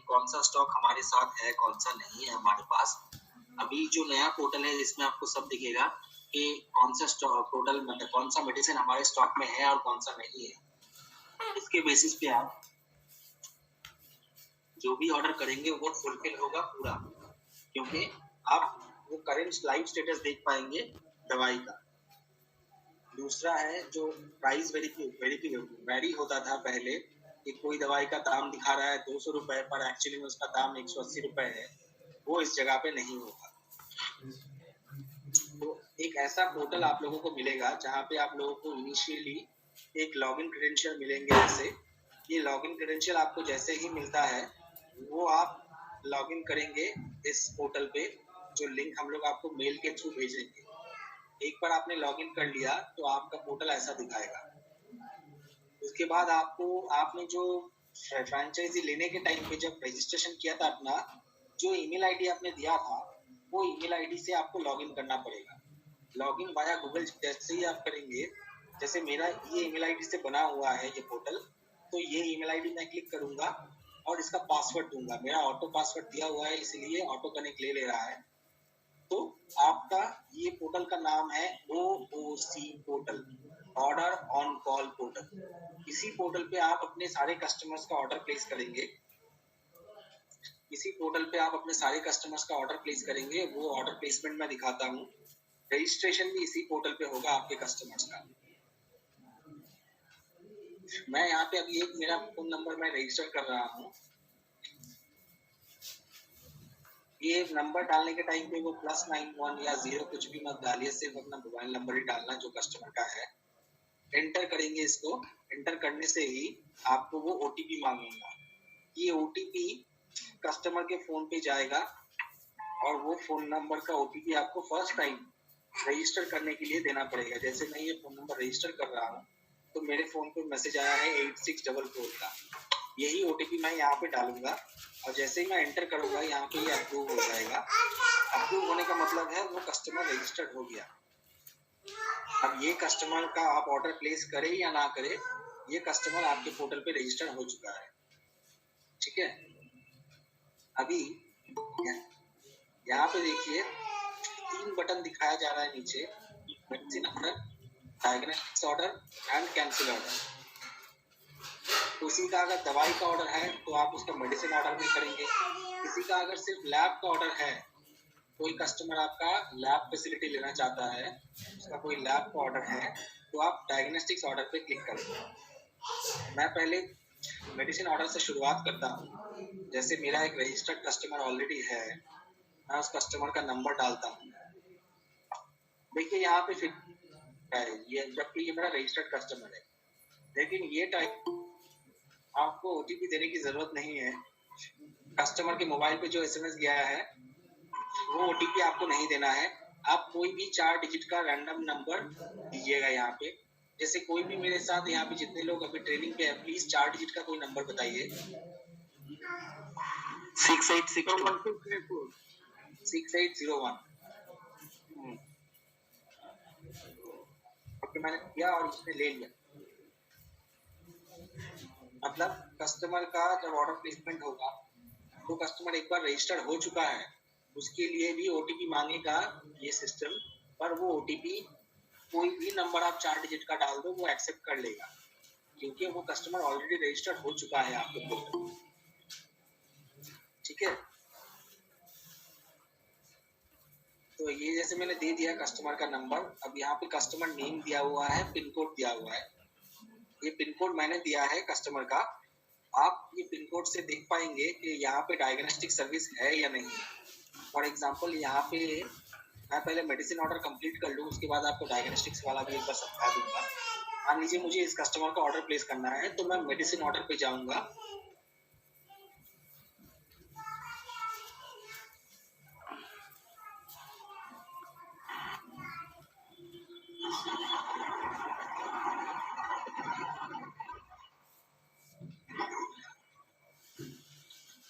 कौन सा स्टॉक हमारे साथ है, कौन सा नहीं है हमारे पास। अभी जो नया पोर्टल है इसमें आपको सब दिखेगा कि कौन सा स्टॉक टोटल मतलब कौन सा मेडिसिन हमारे स्टॉक में है और कौन सा नहीं है। इसके बेसिस पे आप जो भी ऑर्डर करेंगे वो फुलफिल होगा पूरा, क्योंकि आप वो करंट लाइव स्टेटस देख पाएंगे दवाई का। दूसरा है जो प्राइस वेरी होता था पहले कि कोई दवाई का दाम दिखा रहा है 200 रुपए पर एक्चुअली में उसका दाम 180 रुपए है, वो इस जगह पे नहीं होगा। तो एक ऐसा पोर्टल आप लोगों को मिलेगा जहाँ पे आप लोगों को इनिशियली एक लॉगिन क्रेडेंशियल मिलेंगे। जैसे ये लॉगिन क्रेडेंशियल आपको जैसे ही मिलता है वो आप लॉगिन करेंगे इस पोर्टल पे, जो लिंक हम लोग आपको मेल के थ्रू भेजेंगे। एक बार आपने लॉगिन कर लिया तो आपका पोर्टल ऐसा दिखाएगा। उसके बाद आपने जो फ्रेंचाइजी लेने के टाइम पे जब रजिस्ट्रेशन किया था अपना, जो ईमेल आईडी आपने दिया था वो ईमेल आईडी से आपको लॉगिन करना पड़ेगा। लॉगिन वाया गूगल जैसे ही आप करेंगे, जैसे मेरा ये ईमेल आईडी से बना हुआ है ये पोर्टल, तो ये ईमेल आईडी मैं क्लिक करूंगा और इसका पासवर्ड दूंगा। मेरा ऑटो पासवर्ड दिया हुआ है इसलिए ऑटो कनेक्ट ले रहा है। तो आपका ये पोर्टल का नाम है OOC portal, order on call portal. इसी पोर्टल पे आप अपने सारे कस्टमर्स का ऑर्डर प्लेस करेंगे। इसी पोर्टल पे आप अपने सारे कस्टमर्स का ऑर्डर प्लेस करेंगे। वो ऑर्डर प्लेसमेंट मैं दिखाता हूँ। रजिस्ट्रेशन भी इसी पोर्टल पे होगा आपके कस्टमर्स का। मैं यहाँ पे अभी एक मेरा फोन नंबर मैं रजिस्टर कर रहा हूँ। ये नंबर डालने के टाइम पे वो +91 या 0 कुछ भी मत डालिए, सिर्फ अपना मोबाइल नंबर ही डालना जो कस्टमर का है। एंटर करेंगे इसको। एंटर करने से ही आपको वो OTP मांगेगा। ये OTP कस्टमर के फोन पे जाएगा और वो फोन नंबर का OTP आपको फर्स्ट टाइम रजिस्टर करने के लिए देना पड़ेगा। जैसे मैं ये फोन नंबर रजिस्टर कर रहा हूँ तो मेरे फोन पे मैसेज आया है 8644 का। यही OTP मैं यहाँ पे डालूंगा और जैसे ही मैं एंटर करूंगा यहाँ पे ये अप्रूव हो जाएगा। अप्रूव होने का मतलब है वो कस्टमर रजिस्टर्ड हो गया। अब ये कस्टमर का आप ऑर्डर प्लेस करें या ना करें, ये कस्टमर आपके पोर्टल पे रजिस्टर्ड हो चुका है। ठीक है। अभी यहाँ पे देखिए 3 बटन दिखाया जा रहा है नीचे, medicine order, diagnostics order and cancel order. किसी का अगर दवाई का ऑर्डर है तो आप उसका मेडिसिन ऑर्डर भी करेंगे। किसी का अगर सिर्फ लैब का ऑर्डर है, कोई कस्टमर आपका लैब फैसिलिटी लेना चाहता है, उसका कोई लैब का ऑर्डर है, तो आप डायग्नोस्टिक्स ऑर्डर पे क्लिक करेंगे। मैं पहले मेडिसिन ऑर्डर से शुरुआत करता हूँ। जैसे मेरा एक रजिस्टर्ड कस्टमर ऑलरेडी है, मैं उस कस्टमर का नंबर डालता हूँ। देखिए यहाँ पे फिर ये जबकि ये मेरा रजिस्टर्ड कस्टमर है, लेकिन ये टाइप आपको OTP देने की जरूरत नहीं है। कस्टमर के मोबाइल पे जो SMS गया है वो OTP आपको नहीं देना है। आप कोई भी 4 डिजिट का रैंडम नंबर दीजिएगा यहाँ पे। जैसे कोई भी मेरे साथ यहाँ पे जितने लोग अभी ट्रेनिंग पे है, प्लीज 4 डिजिट का कोई नंबर बताइए। 6862 6801। ओके, मैंने किया और इसने ले लिया। मतलब कस्टमर का जब ऑर्डर प्लेसमेंट होगा तो कस्टमर एक बार रजिस्टर्ड हो चुका है, उसके लिए भी OTP मांगेगा ये सिस्टम। पर वो OTP कोई भी नंबर आप 4 डिजिट का डाल दो वो एक्सेप्ट कर लेगा, क्योंकि वो कस्टमर ऑलरेडी रजिस्टर्ड हो चुका है आपके पोर्टल। ठीक है। तो ये जैसे मैंने दे दिया कस्टमर का नंबर। अब यहाँ पे कस्टमर नेम दिया हुआ है, पिन कोड दिया हुआ है। ये पिन कोड मैंने दिया है कस्टमर का। आप ये पिन कोड से देख पाएंगे कि यहाँ पे डायग्नोस्टिक सर्विस है या नहीं। फॉर एग्जांपल यहाँ पे मैं पहले मेडिसिन ऑर्डर कंप्लीट कर लूँ, उसके बाद आपको डायग्नोस्टिक्स वाला भी एक बार समझा दूंगा। मान लीजिए मुझे इस कस्टमर का ऑर्डर प्लेस करना है तो मैं मेडिसिन ऑर्डर पे जाऊंगा।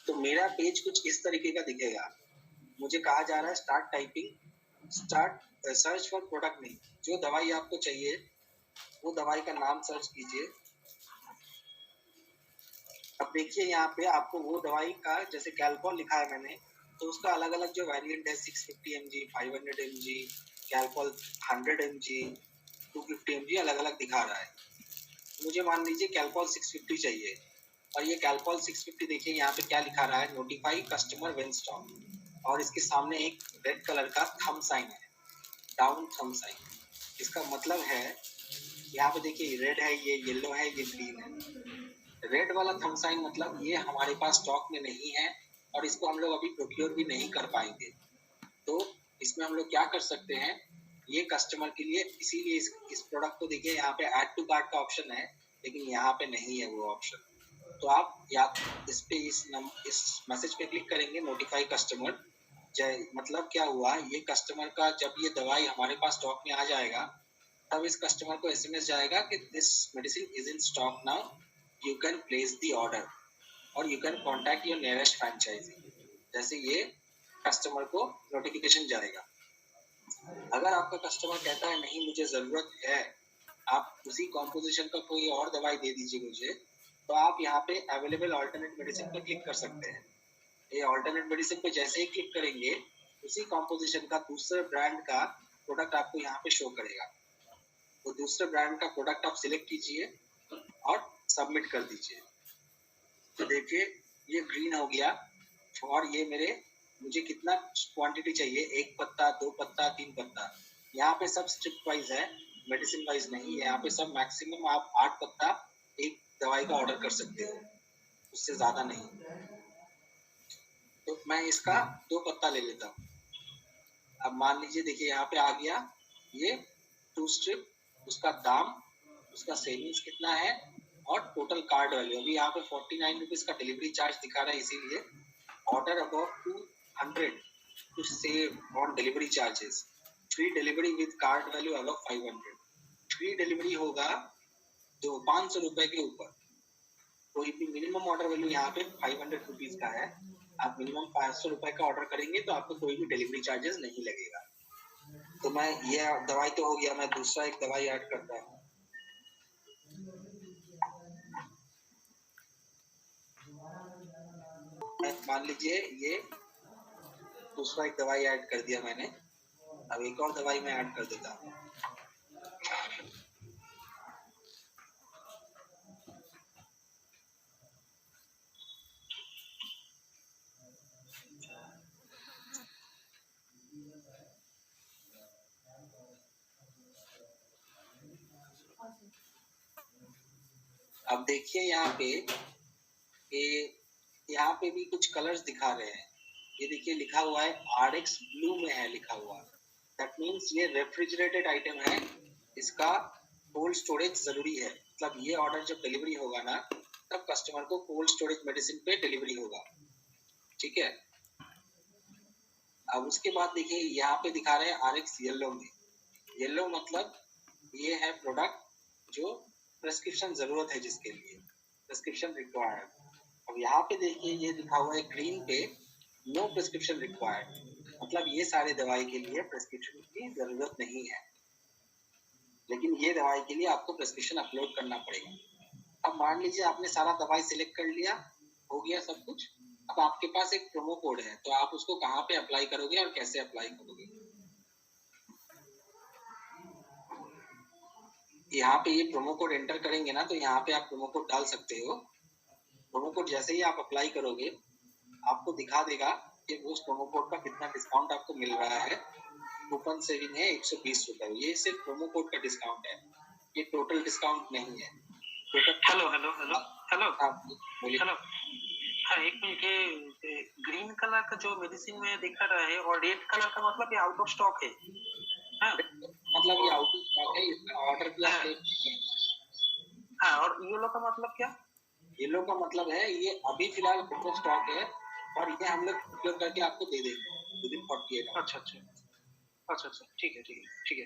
तो मेरा पेज कुछ इस तरीके का दिखेगा। मुझे कहा जा रहा है start typing, start search for product name. जो दवाई आपको चाहिए वो दवाई का नाम सर्च कीजिए। अब देखिए यहाँ पे आपको वो दवाई का जैसे कैल्पॉल लिखा है मैंने, तो उसका अलग अलग जो वेरिएंट है 650 mg, 500 mg, कैल्पॉल 100 mg, 250 mg अलग अलग दिखा रहा है। मुझे मान लीजिए कैल्पॉल 650 चाहिए, और ये कैल्पॉल 650 देखिए यहाँ पे क्या लिखा रहा है, नोटिफाई कस्टमर व्हेन स्टॉक, और इसके सामने एक रेड कलर का थंब साइन है, डाउन थंब साइन। इसका मतलब है यहाँ पे देखिए रेड है, ये येलो है, ये ग्रीन है। रेड वाला थंब साइन मतलब ये हमारे पास स्टॉक में नहीं है और इसको हम लोग अभी प्रोक्योर भी नहीं कर पाएंगे। तो इसमें हम लोग क्या कर सकते हैं, ये कस्टमर के लिए, इसीलिए इस प्रोडक्ट को देखिए यहाँ पे ऐड टू कार्ट का ऑप्शन है, लेकिन यहाँ पे नहीं है वो ऑप्शन। तो आप या इस पे इस मैसेज पे क्लिक करेंगे, नोटिफाई कस्टमर। मतलब क्या हुआ, ये कस्टमर का जब ये दवाई हमारे पास स्टॉक में आ जाएगा, तब इस कस्टमर को एसएमएस जाएगा कि this medicine is in stock now, you can place the order और you can contact your nearest franchise. जैसे ये कस्टमर को नोटिफिकेशन जाएगा। अगर आपका कस्टमर कहता है नहीं मुझे जरूरत है, आप उसी कॉम्पोजिशन का कोई और दवाई दे दीजिए मुझे, तो आप यहाँ पे अवेलेबल ऑल्टरनेट मेडिसिन पर क्लिक कर सकते हैं। ये ऑल्टरनेट मेडिसिन पे जैसे ही क्लिक करेंगे, उसी कॉम्पोजिशन का दूसरे ब्रांड का प्रोडक्ट आपको यहाँ पे शो करेगा। तो दूसरे ब्रांड का प्रोडक्ट आप सिलेक्ट कीजिए और सबमिट कर दीजिए। तो देखिए ये ग्रीन हो गया, और ये मुझे कितना क्वांटिटी चाहिए, 1 पत्ता, 2 पत्ता, 3 पत्ता। यहाँ पे सब स्ट्रिप वाइज है, मेडिसिन वाइज नहीं है। यहाँ पे सब मैक्सिमम आप 8 पत्ता एक दवाई का ऑर्डर कर सकते हो, उससे ज्यादा नहीं। तो मैं इसका 2 पत्ता ले लेता हूँ। अब मान लीजिए देखिए यहाँ पे आ गया ये 2 स्ट्रिप, उसका दाम, उसका सेविंग्स कितना है और टोटल कार्ड वैल्यू। अभी यहाँ पे 49 रुपीज का डिलीवरी चार्ज दिखा रहा है, इसीलिए order about 200 to save on delivery charges, free delivery with card value above 500। Free delivery होगा जो 500 रुपए के ऊपर, कोई भी मिनिमम ऑर्डर वैल्यू यहाँ पे 500 रुपीज का है। आप मिनिमम 500 रुपए का ऑर्डर करेंगे तो आपको कोई भी डिलीवरी चार्जेस नहीं लगेगा। तो मैं ये दवाई तो हो गया, मैं दूसरा एक दवाई ऐड करता हूँ। मान लीजिए ये दूसरा एक दवाई ऐड कर दिया मैंने, अब एक और दवाई मैं ऐड कर देता हूँ। अब देखिए यहाँ पे यहाँ पे भी कुछ कलर्स दिखा रहे हैं। ये देखिए लिखा हुआ है RX ब्लू में है लिखा हुआ, दैट मीन्स ये रेफ्रिजरेटेड आइटम है, इसका कोल्ड स्टोरेज जरूरी है। मतलब ये ऑर्डर जब डिलीवरी होगा ना, तब कस्टमर को कोल्ड स्टोरेज मेडिसिन पे डिलीवरी होगा, ठीक है। अब उसके बाद देखिए यहाँ पे दिखा रहे हैं RX येलो में। येलो मतलब ये है प्रोडक्ट जो प्रेस्क्रिप्शन जरूरत है, जिसके लिए प्रेस्क्रिप्शन रिक्वायर्ड। अब यहाँ पे देखिए ये लिखा हुआ है ग्रीन पे, नो प्रेस्क्रिप्शन रिक्वायर्ड, मतलब ये सारे दवाई के लिए प्रेस्क्रिप्शन की जरूरत नहीं है, लेकिन ये दवाई के लिए आपको प्रेस्क्रिप्शन अपलोड करना पड़ेगा। अब मान लीजिए आपने सारा दवाई सिलेक्ट कर लिया, हो गया सब कुछ। अब आपके पास एक प्रोमो कोड है, तो आप उसको कहाँ पे अप्लाई करोगे और कैसे अप्लाई करोगे। यहाँ पे ये प्रोमो कोड एंटर करेंगे ना, तो यहाँ पे आप प्रोमो कोड डाल सकते हो। प्रोमो कोड जैसे ही आप अप्लाई करोगे, आपको दिखा देगा कि उस प्रोमो कोड का कितना डिस्काउंट आपको मिल रहा है। कूपन सेविंग है 120 रुपए, ये सिर्फ प्रोमो कोड का डिस्काउंट है, ये टोटल डिस्काउंट नहीं है। हेलो हेलो हेलो हेलो बोलिए। हेलो, हाँ एक मिनट, ये ग्रीन कलर का जो मेडिसिन में दिखा रहा है और रेड कलर का मतलब ये आउट ऑफ स्टॉक है। हाँ मतलब ये आउट ऑफ स्टॉक है, इसका ऑर्डर भी आप ले सकते हैं। हाँ, और येलो का मतलब क्या? येलो का मतलब है ये अभी फिलहाल आउट ऑफ स्टॉक है, और ये हम लोग प्रोक्योर करके आपको दे देंगे विदिन 48 आवर्स। अच्छा अच्छा अच्छा अच्छा, ठीक है ठीक है ठीक है,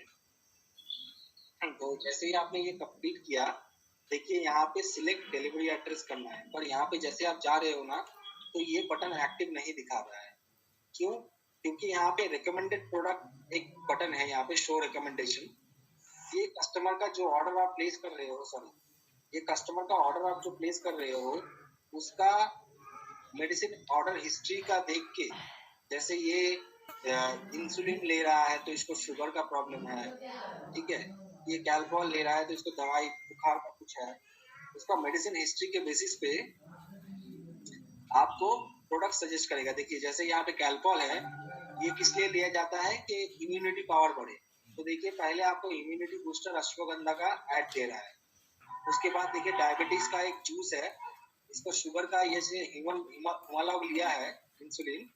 थैंक तो जैसे ही आपने ये कंप्लीट किया, देखिए यहाँ पे सिलेक्ट डिलीवरी एड्रेस करना है, पर यहाँ पे जैसे आप जा रहे हो ना, तो ये बटन एक्टिव नहीं दिखा रहा है। क्यों? क्योंकि यहाँ पे रिकमेंडेड प्रोडक्ट एक बटन है, यहाँ पे शो रिकमेंडेशन। ये कस्टमर का जो ऑर्डर आप प्लेस कर रहे हो, सॉरी, ये कस्टमर का ऑर्डर आप जो प्लेस कर रहे हो, उसका मेडिसिन ऑर्डर हिस्ट्री का देख के, जैसे ये इंसुलिन ले रहा है तो इसको शुगर का प्रॉब्लम है, ठीक है, ये कैल्पॉल ले रहा है तो इसको दवाई बुखार का कुछ है, उसका मेडिसिन हिस्ट्री के बेसिस पे आपको प्रोडक्ट सजेस्ट करेगा। देखिए जैसे यहाँ पे कैल्पॉल है, ये किस लिए लिया जाता है कि इम्यूनिटी पावर बढ़े। तो देखिए पहले आपको इम्यूनिटी बूस्टर अश्वगंधा का ऐड दे रहा है, उसके बाद देखिए डायबिटीज का एक जूस है, इसको शुगर का ये हिमालॉग लिया है इंसुलिन,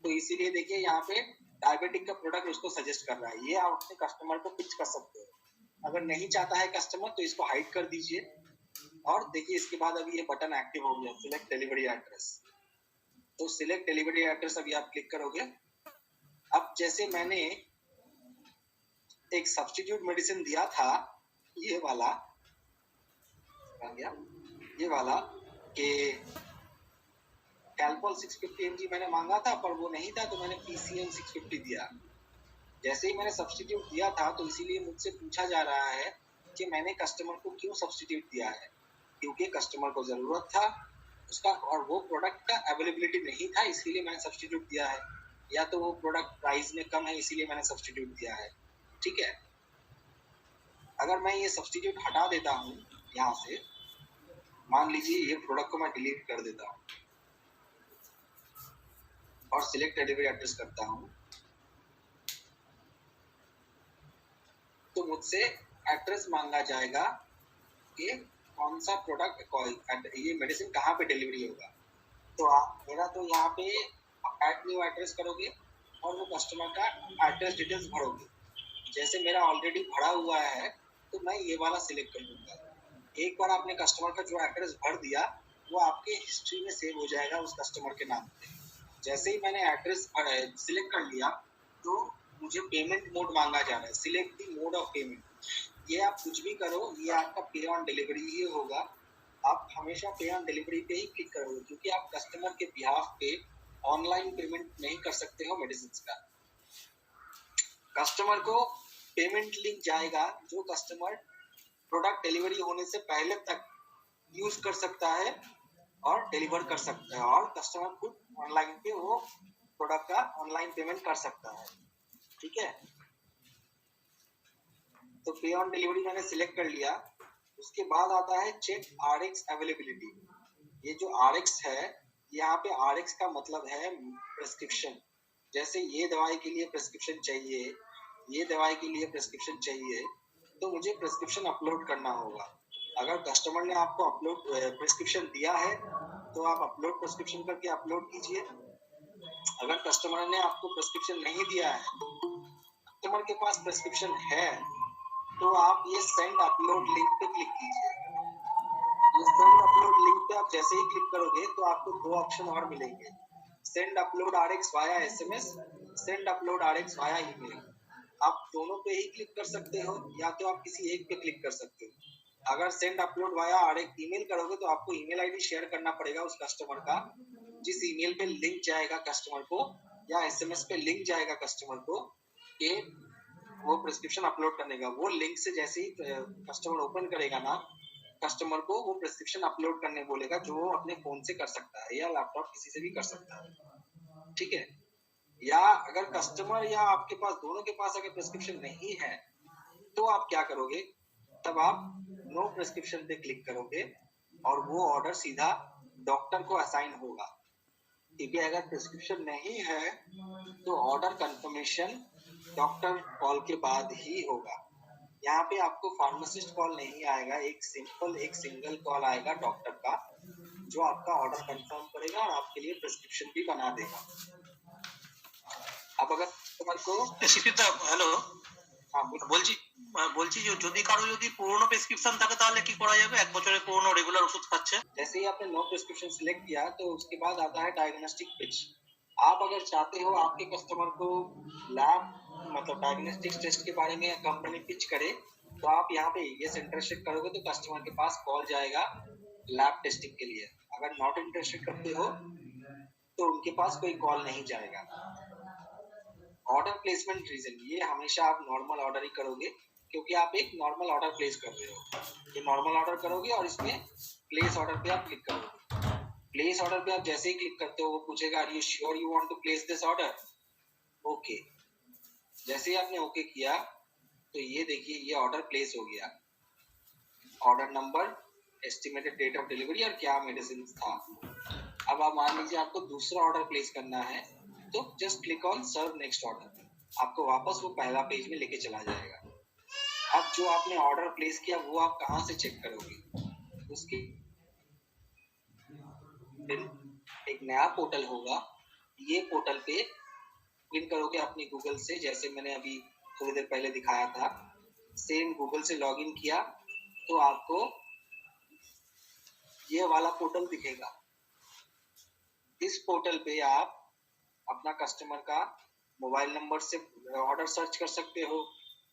तो इसीलिए देखिए यहाँ पे डायबिटिक का प्रोडक्ट उसको सजेस्ट कर रहा है। ये आप अपने कस्टमर को पिच कर सकते हो। अगर नहीं चाहता है कस्टमर तो इसको हाइड कर दीजिए। और देखिए इसके बाद अभी ये बटन एक्टिव हो गया, सिलेक्ट डिलीवरी एड्रेस। तो सिलेक्ट डिलीवरी एड्रेस अभी आप क्लिक करोगे। अब जैसे मैंने एक सब्स्टिट्यूट मेडिसिन दिया था, ये वाला ये वाला कि कैल्पॉल 650 mg मैंने मांगा था पर वो नहीं था, तो मैंने PCM 650 दिया। जैसे ही मैंने सब्स्टिट्यूट दिया था तो इसीलिए मुझसे पूछा जा रहा है कि मैंने कस्टमर को क्यों सब्स्टिट्यूट दिया है, क्योंकि कस्टमर को जरूरत था उसका और वो प्रोडक्ट का अवेलेबिलिटी नहीं था, इसीलिए मैंने सब्स्टिट्यूट दिया है, या तो वो प्रोडक्ट प्राइस में कम है इसीलिए मैंने सब्स्टिट्यूट दिया है। ठीक है, अगर मैं ये सब्स्टिट्यूट हटा देता हूँ यहाँ से, मान लीजिए ये प्रोडक्ट को मैं डिलीट कर देता हूँ और सिलेक्ट डिलीवरी एड्रेस करता हूँ, तो मुझसे एड्रेस मांगा जाएगा कि कौन सा प्रोडक्ट, ये मेडिसिन कहाँ पे डिलीवरी होगा। तो मेरा तो यहाँ पे ऐड न्यू एड्रेस करोगे और वो कस्टमर का एड्रेस डिटेल्स भरोगे। जैसे मेरा ऑलरेडी भरा हुआ है तो मैं ये वाला सिलेक्ट कर दूंगा। एक बार आपने कस्टमर का जो एड्रेस भर दिया वो आपके हिस्ट्री में सेव हो जाएगा उस कस्टमर के नाम पे। जैसे ही मैंने एड्रेस सिलेक्ट कर लिया तो मुझे पेमेंट मोड मांगा जा रहा है, select the mode of payment. ये आप कुछ भी करो, ये आपका पे ऑन डिलीवरी ही होगा। आप हमेशा पे ऑन डिलीवरी पे ही क्लिक करोगे, क्योंकि आप कस्टमर के बिहाफ पे ऑनलाइन पेमेंट नहीं कर सकते हो मेडिसिन का। कस्टमर को पेमेंट लिंक जाएगा जो कस्टमर प्रोडक्ट डिलीवरी होने से पहले तक यूज कर सकता है और डिलीवर कर सकता है, और कस्टमर खुद ऑनलाइन पे वो प्रोडक्ट का ऑनलाइन पेमेंट कर सकता है। ठीक है, तो पे ऑन डिलीवरी मैंने सिलेक्ट कर लिया। उसके बाद आता है चेक आरएक्स अवेलेबिलिटी। ये जो आरएक्स है, यहाँ पे आरएक्स का मतलब है प्रेस्क्रिप्शन। जैसे ये दवाई के लिए प्रेस्क्रिप्शन चाहिए, ये दवाई के लिए प्रेस्क्रिप्शन चाहिए, तो मुझे प्रेस्क्रिप्शन अपलोड करना होगा। अगर कस्टमर ने आपको अपलोड प्रेस्क्रिप्शन दिया है तो आप अपलोड प्रेस्क्रिप्शन करके अपलोड कीजिए। अगर कस्टमर ने आपको प्रेस्क्रिप्शन नहीं दिया है, कस्टमर के पास प्रेस्क्रिप्शन है, तो आप ये सेंड अपलोड लिंक पे क्लिक कीजिए। ये सेंड अपलोड लिंक पे आप जैसे ही क्लिक करोगे तो आपको दो ऑप्शन और मिलेंगे, send upload RX via SMS, send upload RX via email. आप दोनों पे ही क्लिक कर सकते हो या तो आप किसी एक पे क्लिक कर सकते हो। अगर send upload via RX email करोगे तो आपको ईमेल आईडी शेयर करना पड़ेगा उस कस्टमर का, जिस ईमेल पे लिंक जाएगा कस्टमर को या एसएमएस पे लिंक जाएगा कस्टमर को कि वो प्रेस्क्रिप्शन अपलोड करने का। वो लिंक से जैसे ही कस्टमर ओपन करेगा ना, कस्टमर को वो प्रेस्क्रिप्शन अपलोड करने बोलेगा, जो वो अपने फोन से कर सकता है या लैपटॉप किसी से भी कर सकता है। ठीक है, या अगर कस्टमर या आपके पास दोनों के पास अगर प्रेस्क्रिप्शन नहीं है तो आप क्या करोगे, तब आप नो प्रेस्क्रिप्शन पे क्लिक करोगे और वो ऑर्डर सीधा डॉक्टर को असाइन होगा। क्योंकि अगर प्रेस्क्रिप्शन नहीं है तो ऑर्डर कंफर्मेशन डॉक्टर कॉल के बाद ही होगा। यहाँ पे आपको फार्मासिस्ट कॉल नहीं आएगा, एक सिंगल कॉल आएगा डॉक्टर का, जो आपका ऑर्डर कंफर्म करेगा और आपके लिए प्रेस्क्रिप्शन भी बना देगा। अब अगर कस्टमर को হ্যালো, বলছি যদি কারো যদি পুরনো প্রেসক্রিপশন থাকে তাহলে কি করা যাবে? এক বছরের পুরনো রেগুলার ওষুধ খাচ্ছে। जैसे ही आपने नो प्रेस्क्रिप्शन सिलेक्ट किया तो उसके बाद आता है डायग्नोस्टिक पिच। आप अगर चाहते हो आपके कस्टमर को लैब मतलब डायग्नोस्टिक टेस्ट के बारे में कंपनी पिच करे, तो आप यहाँ पे ये इंटरेस्टेड करोगे तो कस्टमर के पास कॉल जाएगा लैब टेस्टिंग के लिए। अगर नॉट इंटरेस्टेड करते हो तो उनके पास कोई कॉल नहीं जाएगा। ऑर्डर प्लेसमेंट रीजन, ये हमेशा आप नॉर्मल ऑर्डर ही करोगे, क्योंकि आप एक नॉर्मल ऑर्डर प्लेस कर रहे हो। ये नॉर्मल ऑर्डर करोगे और इसमें प्लेस ऑर्डर पे आप क्लिक करोगे। प्लेस ऑर्डर पे आप जैसे ही क्लिक करते हो वो पूछेगा are you sure you want to place this order. Okay, जैसे ही आपने ओके किया तो ये देखिए ये ऑर्डर प्लेस हो गया। Order number, estimated date of delivery और क्या मेडिसिन था। अब आप मान लीजिए आपको दूसरा ऑर्डर प्लेस करना है तो just click on serve next order, आपको वापस वो पहला पेज में लेके चला जाएगा। अब जो आपने ऑर्डर प्लेस किया वो आप कहाँ से चेक करोगे, उसके एक नया पोर्टल होगा, ये पोर्टल पे लॉगिन करोगे अपनी गूगल से, जैसे मैंने अभी थोड़ी देर पहले दिखाया था। सेम गूगल से लॉगिन किया तो आपको ये वाला पोर्टल दिखेगा। इस पोर्टल पे आप अपना कस्टमर का मोबाइल नंबर से ऑर्डर सर्च कर सकते हो,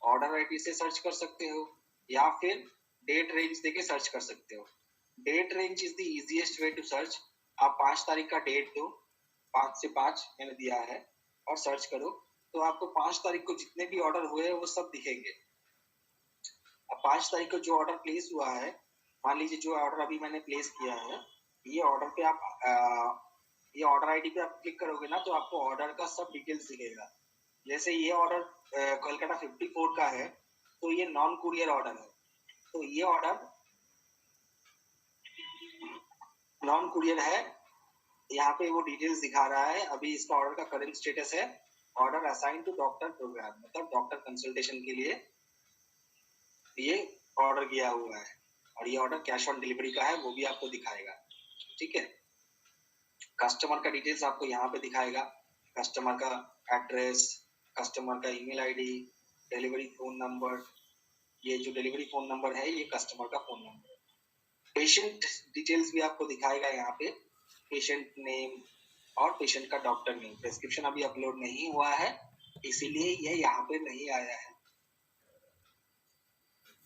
ऑर्डर आईडी से सर्च कर सकते हो, या फिर डेट रेंज देके सर्च कर सकते हो। Date range is the easiest way to search. आप 5 तारीख का डेट दो, 5 से 5 मैंने दिया है, और सर्च करो तो आपको 5 तारीख को जितने भी ऑर्डर हुए हैं वो सब दिखेंगे। अब 5 तारीख को जो ऑर्डर प्लेस हुआ है, मान लीजिए जो ऑर्डर अभी मैंने प्लेस किया है, ये ऑर्डर पे आप ये ऑर्डर आईडी पे आप क्लिक करोगे ना तो आपको ऑर्डर का सब डिटेल्स दिखेगा। जैसे ये ऑर्डर कोलकाता 54 का है तो ये नॉन कुरियर ऑर्डर है, तो ये ऑर्डर नॉन कुरियर है। यहाँ पे वो डिटेल्स दिखा रहा है। अभी इसका ऑर्डर का करंट स्टेटस है order assign to doctor program, मतलब डॉक्टर कंसल्टेशन के लिए ये ऑर्डर किया हुआ है, और ये ऑर्डर कैश ऑन डिलीवरी का है वो भी आपको दिखाएगा। ठीक है, कस्टमर का डिटेल्स आपको यहाँ पे दिखाएगा, कस्टमर का एड्रेस, कस्टमर का email ID, delivery phone number. ये जो डिलीवरी फोन नंबर है ये कस्टमर का फोन नंबर है। पेशेंट डिटेल्स भी आपको दिखाएगा यहाँ पे, पेशेंट नेम और पेशेंट का डॉक्टर नेम। प्रेस्क्रिप्शन अभी अपलोड नहीं हुआ है इसीलिए ये यहाँ पे नहीं आया है।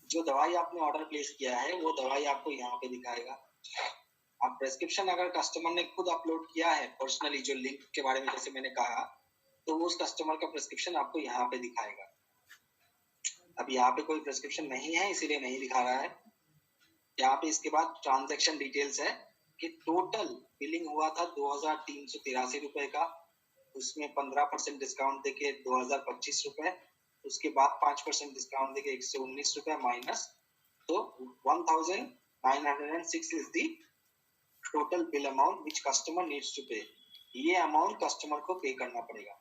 जो दवाई आपने ऑर्डर प्लेस किया है वो दवाई आपको यहाँ पे दिखाएगा। अब प्रेस्क्रिप्शन अगर कस्टमर ने खुद अपलोड किया है पर्सनली, जो लिंक के बारे में जैसे मैंने कहा, तो वो उस कस्टमर का प्रेस्क्रिप्शन आपको यहाँ पे दिखाएगा। अब यहाँ पे कोई प्रेस्क्रिप्शन नहीं है इसीलिए नहीं दिखा रहा है। यहाँ पे इसके बाद ट्रांजैक्शन डिटेल्स है कि टोटल बिलिंग हुआ था 2383 रुपए का, उसमें 15% डिस्काउंट देके 2025 रुपए, उसके बाद 5% डिस्काउंट देके 119 रुपए माइनस, तो 1906 is the total bill amount which customer needs to pay. ये अमाउंट कस्टमर को पे करना पड़ेगा।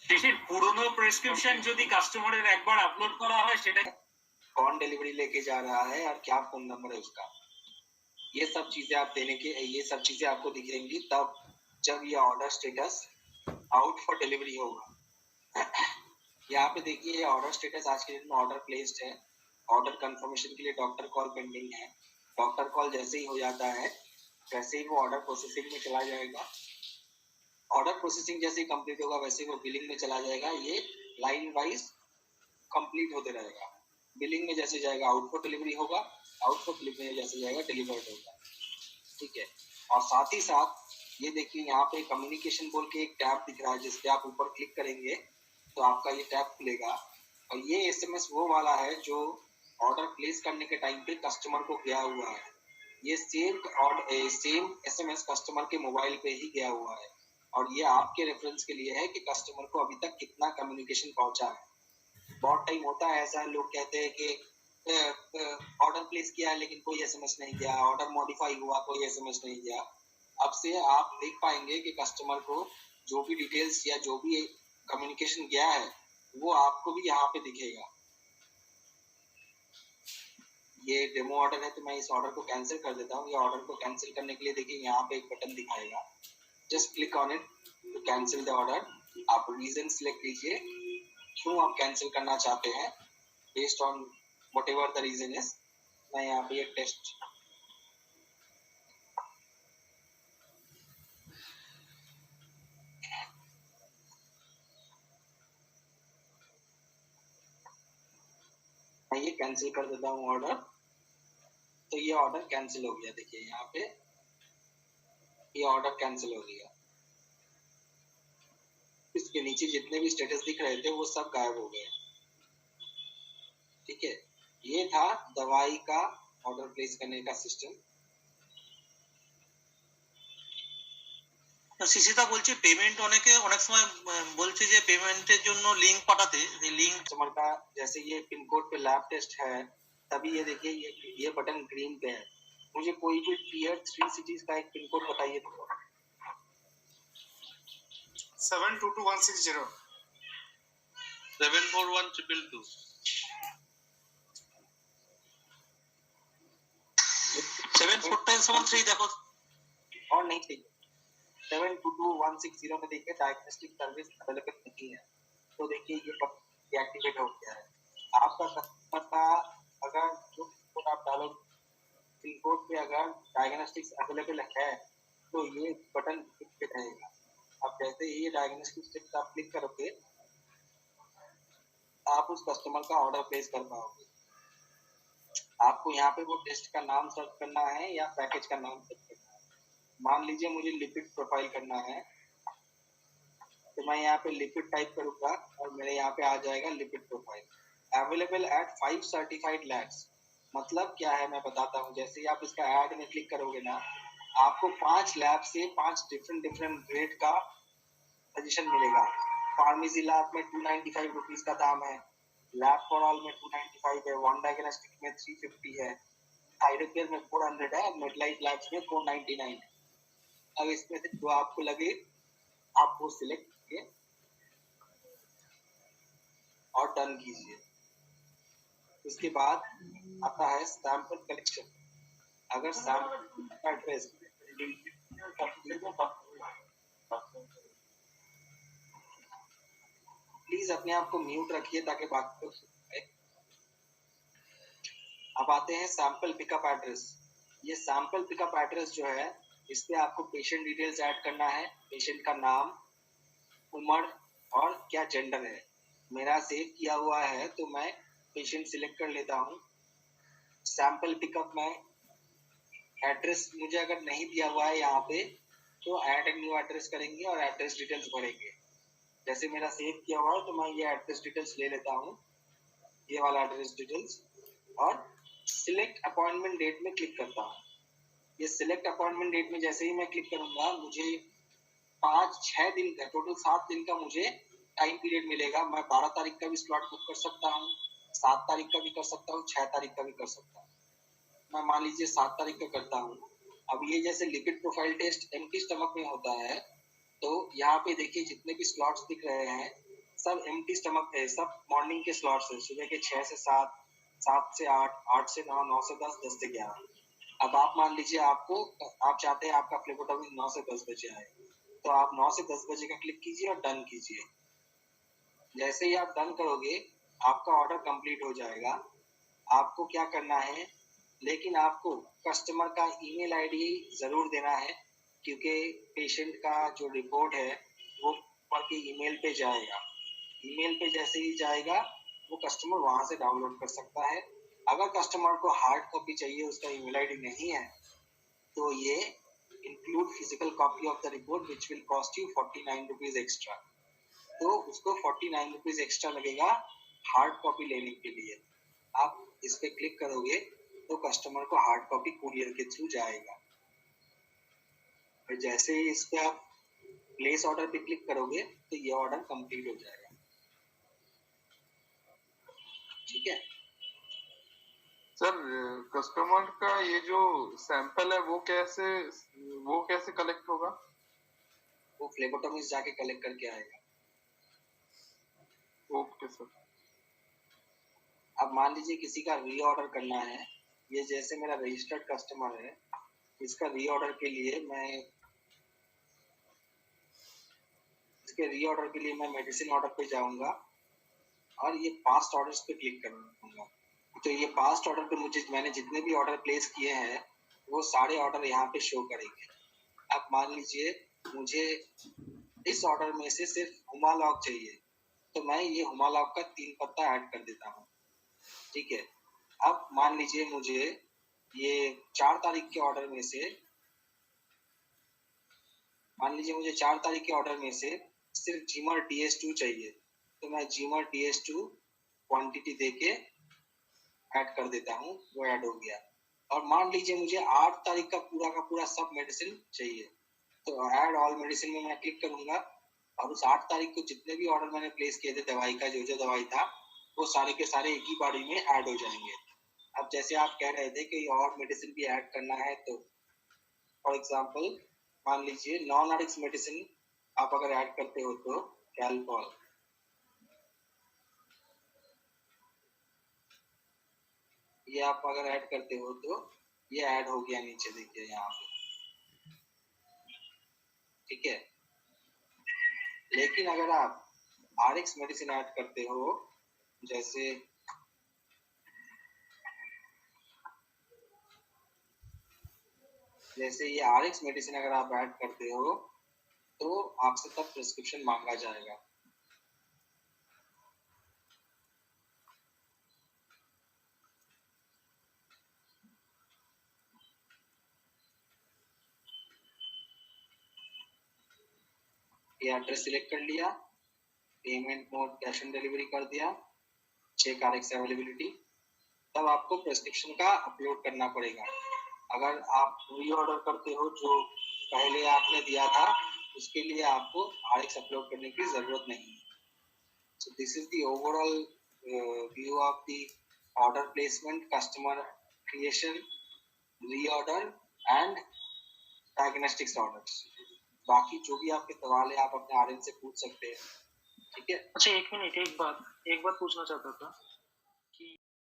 শেষে পুরনো প্রেসক্রিপশন যদি কাস্টমারের একবার আপলোড করা হয় সেটা कौन डिलीवरी लेके जा रहा है और क्या फोन नंबर है उसका, ये सब चीजें आप देने के, ये सब चीजें आपको दिखेंगी तब जब ये order status out for delivery होगा। यहाँ पे देखिए ये ऑर्डर स्टेटस आज के दिन में ऑर्डर प्लेस्ड है, ऑर्डर कंफर्मेशन के लिए डॉक्टर कॉल पेंडिंग है। डॉक्टर कॉल जैसे ही हो जाता है वैसे ही वो ऑर्डर प्रोसेसिंग में चला जाएगा। ऑर्डर प्रोसेसिंग जैसे ही कंप्लीट होगा वैसे वो बिलिंग में चला जाएगा। ये लाइन वाइज कंप्लीट होते रहेगा। बिलिंग में जैसे जाएगा आउटपुट डिलीवरी होगा, आउटपुट डिलीवरी में जैसे जाएगा डिलीवर्ड होगा। ठीक है, और साथ ही साथ ये देखिए यहाँ पे कम्युनिकेशन बोल के एक टैब दिख रहा है, जिस पे आप ऊपर क्लिक करेंगे तो आपका ये टैब खुलेगा, और ये एसएमएस वो वाला है जो ऑर्डर प्लेस करने के टाइम पे कस्टमर को गया हुआ है। ये सेम एसएमएस कस्टमर के मोबाइल पे ही गया हुआ है, और ये आपके रेफरेंस के लिए है कि कस्टमर को अभी तक कितना कम्युनिकेशन पहुंचा है। बहुत टाइम होता है ऐसा, लोग कहते हैं कि ऑर्डर प्लेस किया है लेकिन कोई एसएमएस नहीं गया, ऑर्डर मॉडिफाई हुआ कोई एसएमएस नहीं गया। अब से आप देख पाएंगे कि कस्टमर को जो भी डिटेल्स या जो भी कम्युनिकेशन गया है वो आपको भी यहाँ पे दिखेगा। ये डेमो ऑर्डर है तो मैं इस ऑर्डर को कैंसिल कर देता हूँ। ये ऑर्डर को कैंसिल करने के लिए देखिए यहाँ पे एक बटन दिखाएगा, just click on it to cancel the order. आप रीजन सिलेक्ट कीजिए क्यों आप कैंसिल करना चाहते हैं, based on whatever the reason is. मैं यहाँ पे एक टेस्ट मैं ये कैंसिल कर देता हूँ ऑर्डर, तो ये ऑर्डर कैंसिल हो गया। देखिए यहाँ पे ये ऑर्डर कैंसिल हो गया। इसके नीचे जितने भी स्टेटस दिख रहे थे वो सब गायब हो गए। ठीक है, ये था दवाई का ऑर्डर प्लेस करने का सिस्टम। শিশিতা বলছি পেমেন্ট অনেক সময় বলছে যে পেমেন্টের জন্য লিংক পাঠাতে, এই লিংক कस्टमर का जैसे ये पिन कोड पे लैब टेस्ट है, तभी ये देखिए ये बटन ग्रीन पे है। मुझे कोई भी टीयर 3 सिटीज का एक पिन कोड बताइए तो। 722160 74122 74973 देखो और नहीं चाहिए। 722160 में देखिए डायग्नोस्टिक सर्विस अवेलेबल नहीं है, तो देखिए ये एक्टिवेट हो गया है। आपका कस्टमर का अगर जो कोड आप डालो पिन कोड पे अगर डायग्नोस्टिक्स अवेलेबल है तो ये बटन क्लिक पे रहेगा। अब जैसे ही ये डायग्नोस्टिक्स आप क्लिक करोगे आप उस कस्टमर का ऑर्डर प्लेस कर पाओगे। आपको यहाँ पे वो टेस्ट का नाम सर्च करना है या पैकेज का नाम सर्च करना है। मान लीजिए मुझे लिपिड प्रोफाइल करना है, तो मैं यहाँ पे लिपिड टाइप करूंगा और मेरे यहाँ पे आ जाएगा lipid profile available at 5 certified labs. मतलब क्या है मैं बताता हूँ। जैसे ही आप इसका ऐड में क्लिक करोगे ना, आपको 5 लैब से 5 डिफरेंट ग्रेड का सजेशन मिलेगा। फार्मेसी लैब में 295 रुपीज का दाम है, लैब फॉर ऑल में 295 है, वन डायग्नोस्टिक में 350 है, थायरोकेयर में 400 है, मेडलाइट लैब्स में 499 है। अब इसमें से जो आपको लगे आप वो सिलेक्ट कीजिए और डन कीजिए। उसके बाद आता है सैंपल कलेक्शन। अगर सैंपल एड्रेस प्लीज अपने आप को म्यूट रखिए ताकि बात को सुने। अब आते हैं सैंपल पिकअप एड्रेस। ये सैंपल पिकअप एड्रेस जो है, इस पे आपको पेशेंट डिटेल्स ऐड करना है। पेशेंट का नाम, उम्र और क्या जेंडर है। मेरा सेव किया हुआ है तो मैं पेशेंट सिलेक्ट कर लेता हूँ। सैंपल पिकअप में एड्रेस मुझे अगर नहीं दिया हुआ है यहाँ पे तो ऐड ए न्यू एड्रेस करेंगे और एड्रेस डिटेल्स भरेंगे। जैसे मेरा सेव किया हुआ है तो मैं ये एड्रेस डिटेल्स ले लेता हूँ, ये वाला एड्रेस डिटेल्स, और सिलेक्ट अपॉइंटमेंट डेट में क्लिक करता हूँ। ये सिलेक्ट अपॉइंटमेंट डेट में जैसे ही मैं क्लिक करूंगा मुझे 5-6 दिन का, टोटल 7 दिन का मुझे टाइम पीरियड मिलेगा। मैं 12 तारीख का भी स्लॉट बुक कर सकता हूँ, 7 तारीख का भी कर सकता हूँ, 6 तारीख का भी कर सकता हूँ। मैं मान लीजिए 7 तारीख का करता हूँ। अब ये जैसे lipid profile test empty stomach में होता है, तो यहाँ पे देखिए जितने भी स्लॉट्स दिख रहे हैं सब एम्प्टी स्टमक है, सब मॉर्निंग के स्लॉट्स है। सुबह के 6 से 7, 7 से 8, 8 से 9, 9 से 10, 10 से 11। अब आप मान लीजिए आप चाहते हैं आपका फ्लेबोटॉमी 9 से 10 बजे आए, तो आप 9 से 10 बजे का क्लिक कीजिए और डन कीजिए। जैसे ही आप डन करोगे आपका ऑर्डर कंप्लीट हो जाएगा। आपको क्या करना है, लेकिन आपको कस्टमर का ईमेल आईडी जरूर देना है, क्योंकि पेशेंट का जो रिपोर्ट है वो आपके ईमेल पे जाएगा। ईमेल पे जैसे ही जाएगा वो कस्टमर वहां से डाउनलोड कर सकता है। अगर कस्टमर को हार्ड कॉपी चाहिए, उसका ईमेल आईडी नहीं है, तो ये include physical copy of the report which will cost you 49 rupees extra. तो उसको 49 रुपीज एक्स्ट्रा लगेगा हार्ड कॉपी लेने के लिए। आप इस पे क्लिक करोगे तो कस्टमर को हार्ड कॉपी कुरियर के थ्रू जाएगा। और जैसे ही इस पे आप प्लेस ऑर्डर पे क्लिक करोगे तो ये ऑर्डर कंप्लीट हो जाएगा। ठीक है सर, कस्टमर का ये जो सैंपल है वो कैसे कलेक्ट होगा? वो फ्लेबोटॉमिस्ट जाके कलेक्ट करके आएगा। Okay sir. अब मान लीजिए किसी का रीऑर्डर करना है। ये जैसे मेरा रजिस्टर्ड कस्टमर है, इसका रीऑर्डर के लिए मैं मेडिसिन ऑर्डर पे जाऊंगा और ये पास्ट ऑर्डर्स पे क्लिक करूंगा। तो ये पास्ट ऑर्डर पे मैंने जितने भी ऑर्डर प्लेस किए हैं वो सारे ऑर्डर यहाँ पे शो करेंगे। अब मान लीजिए मुझे इस ऑर्डर में से सिर्फ हुमालॉग चाहिए, तो मैं ये हुमालॉग का 3 पत्ता ऐड कर देता हूँ। ठीक है। अब मान लीजिए मुझे ये 4 तारीख के ऑर्डर में से सिर्फ जीमर DS2 चाहिए, तो मैं जीमर DS2 क्वांटिटी देके ऐड कर देता हूँ। वो ऐड हो गया। और मान लीजिए मुझे 8 तारीख का पूरा सब मेडिसिन चाहिए, तो ऐड ऑल मेडिसिन में मैं क्लिक करूंगा और उस 8 तारीख को जितने भी ऑर्डर मैंने प्लेस किए थे दवाई का, जो दवाई था वो सारे के सारे एक ही बारी में ऐड हो जाएंगे। अब जैसे आप कह रहे थे कि और मेडिसिन भी ऐड करना है, तो फॉर एग्जांपल मान लीजिए नॉन आरएक्स मेडिसिन आप अगर ऐड करते हो तो कैलपॉल, ये आप अगर ऐड करते हो तो ये ऐड हो गया नीचे, देखिए यहाँ पे, ठीक है। लेकिन अगर आप आरएक्स मेडिसिन ऐड करते हो, जैसे ये आरएक्स मेडिसिन अगर आप ऐड करते हो तो आपसे तब प्रिस्क्रिप्शन मांगा जाएगा। ये एड्रेस सिलेक्ट कर लिया, payment mode cash on delivery कर दिया, चेक आरएक्स अवेलेबिलिटी, तब आपको प्रिस्क्रिप्शन का अपलोड करना पड़ेगा। अगर आप री ऑर्डर करते हो जो पहले आपने दिया था, उसके लिए आपको आरएक्स अपलोड करने की जरूरत नहीं है। So this is the overall view of the order placement, customer creation, री ऑर्डर एंड डायग्नोस्टिक्स ऑर्डर्स। बाकी जो भी आपके सवाल है आप अपने आरएन से पूछ सकते हैं, ठीक है। अच्छा एक मिनट, एक बात पूछना चाहता था